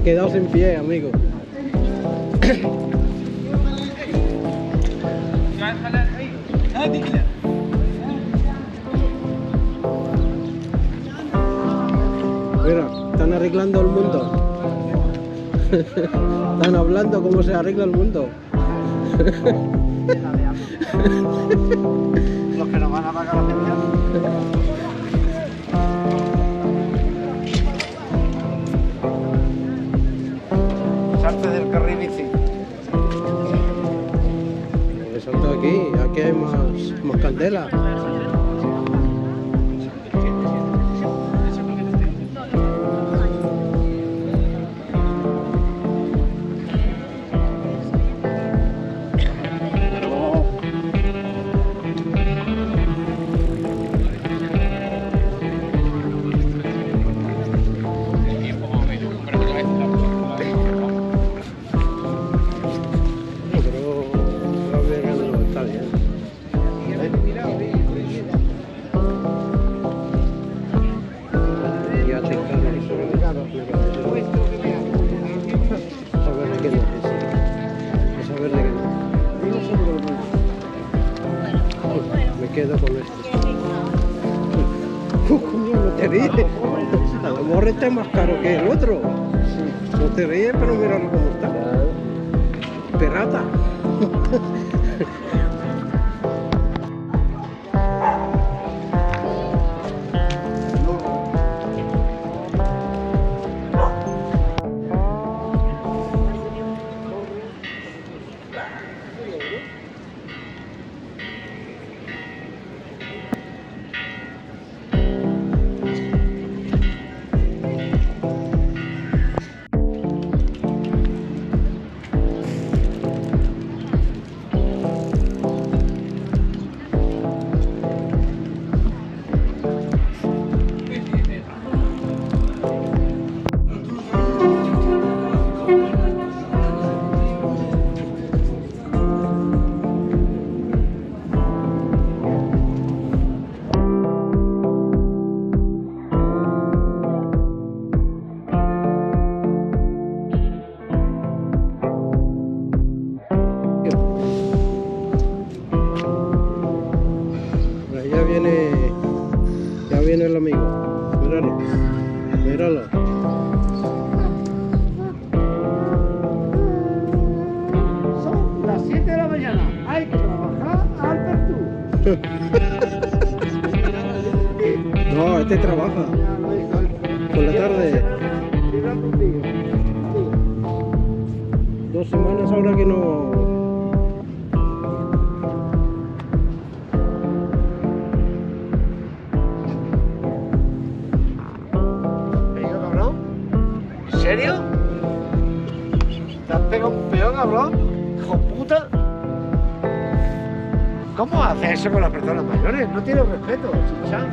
quedado sin pie, amigo. Mira, están arreglando el mundo. Están hablando cómo se arregla el mundo. Los que nos van a pagar la pensión. Salte del carril bici. Salto aquí hay más candela. Me quedo con esto. ¿Cómo no te ríes? A lo mejor este es más caro que el otro. No te ríes, pero míralo cómo está. Perrata. Ya viene el amigo. Míralo. Míralo. Son las 7 de la mañana. Hay que trabajar al pertú. No, este trabaja. Por la tarde. 2 semanas ahora que no. ¿En serio? ¿Te has pegado un peón, cabrón? ¡Hijo puta! ¿Cómo hace eso con las personas mayores? No tiene respeto, Chan.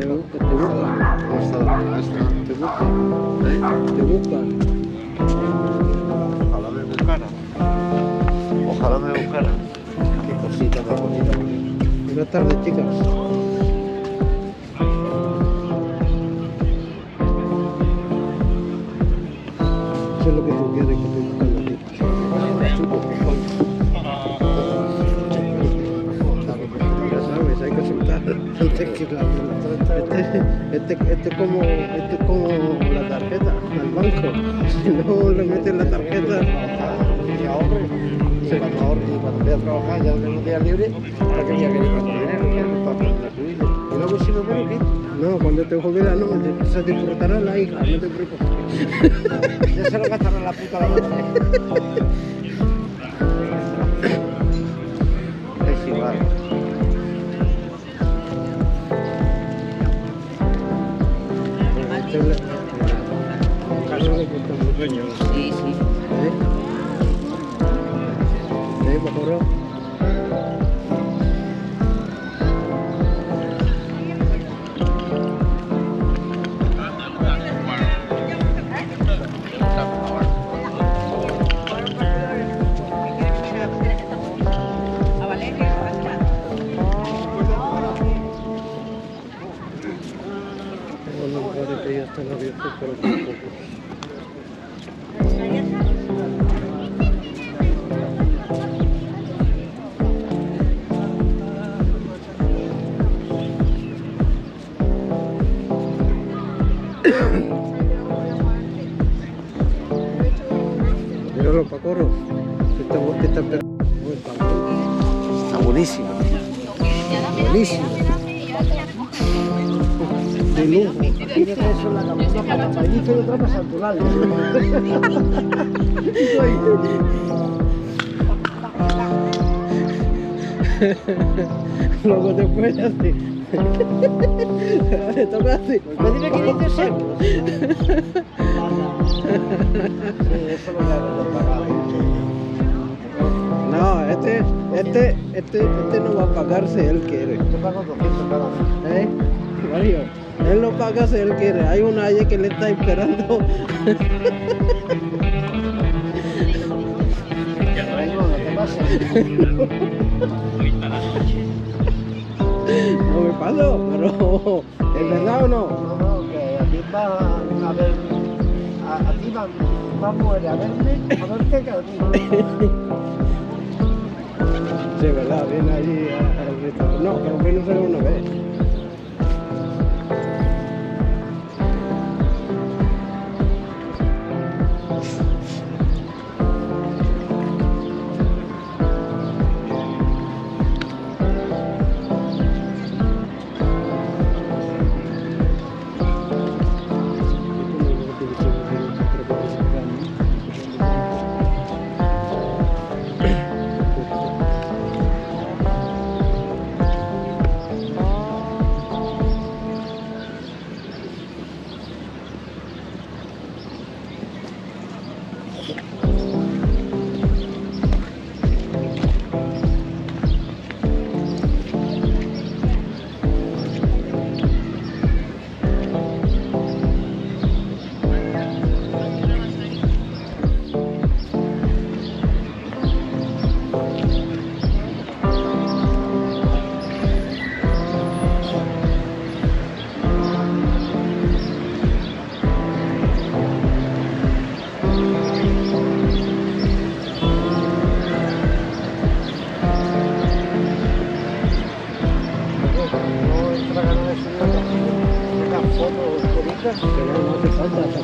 te buscan. Te buscan. Ojalá me buscara. Ojalá me buscara. Qué cosita más bonita. Buenas tardes, chicas. Eso es lo que tú quieres, que te buscan a ti. Ya sabes, hay que soltar antes que la... Este es como la tarjeta al banco. Si no le metes la tarjeta... Y ahorre. Cuando ahorre y cuando voy a trabajar ya tengo días libres, para que voy a querer tanto dinero, para poder jubilar. Y luego si me muero, ¿qué? No, cuando te jubilas no, se disfrutará la hija, no te preocupes. Ya se lo gastarán la puta la madre. Es igual. Sí, sí. Mejoró. Los lugares que ya están abiertos, pero tampoco. Míralo, Pacorro. ¿Qué está esperando? Está buenísimo. Buenísimo. De lujo. Tiene eso en la cabeza para país y otra para Santural. Luego después así. Le toca así. Pues dime 500 euros. Sí, eso lo voy a pagar. No, este no va a pagar si él quiere. Yo pago 200 cada mes. Mario, él no paga si él quiere. Hay una allí que le está esperando. No te pasa. No me paso, pero ¿es verdad o no? No, que a ti va a ver. A ti va a poder a verte que a ti. Sí, verdad, viene allí al restaurante. No, pero viene solo una vez.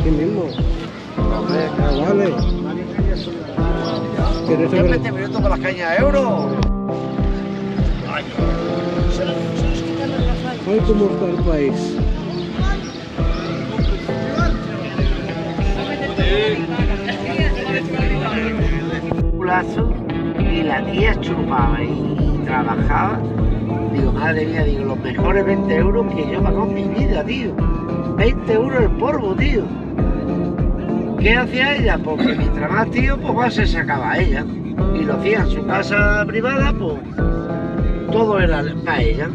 aquí mismo. Vale. ¿Quieres Siempre saber? te minutos con las cañas de euro. Ay, cómo está el país. Y la tía chupaba y trabajaba. Digo, madre mía, digo, los mejores 20 euros que yo he pagado en mi vida, tío. 20 euros el polvo, tío. ¿Qué hacía ella? Porque mientras más tío, pues más se sacaba ella. Y lo hacía en su casa privada, pues todo era para ella.